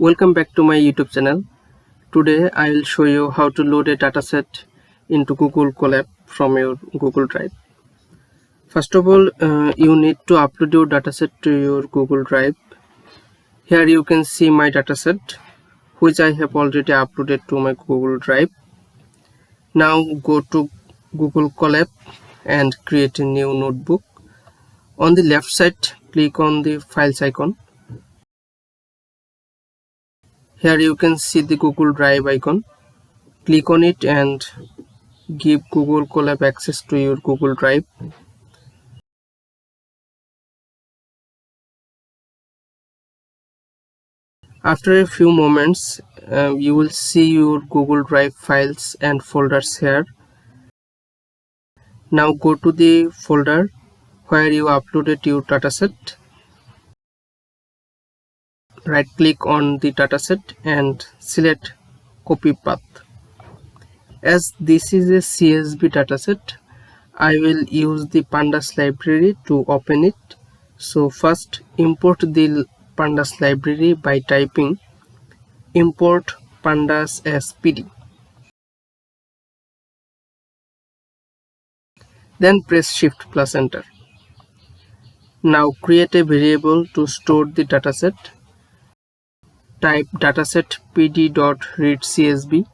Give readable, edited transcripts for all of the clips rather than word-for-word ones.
Welcome back to my YouTube channel. Today I will show you how to load a dataset into Google Colab from your Google Drive. First of all, you need to upload your dataset to your Google Drive. Here you can see my dataset, which I have already uploaded to my Google Drive. Now go to Google Colab and create a new notebook. On the left side, click on the files icon. Here you can see the Google Drive icon. Click on it and give Google Colab access to your Google Drive. After a few moments, you will see your Google Drive files and folders here. Now go to the folder where you uploaded your dataset. Right click on the dataset and select copy path. As this is a CSV dataset, I will use the pandas library to open it. So first import the pandas library by typing import pandas as pd. Then press shift plus enter. Now create a variable to store the dataset. Type dataset pd.readcsv.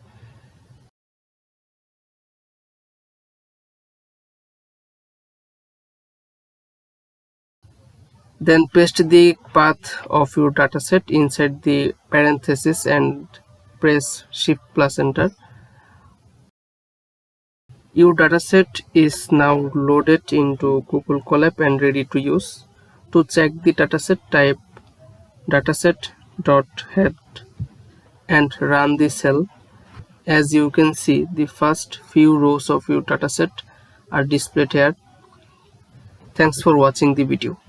Then paste the path of your dataset inside the parenthesis and press shift plus enter. Your dataset is now loaded into Google Colab and ready to use. To check the dataset, type dataset.head and run the cell. As you can see, the first few rows of your dataset are displayed here. Thanks for watching the video.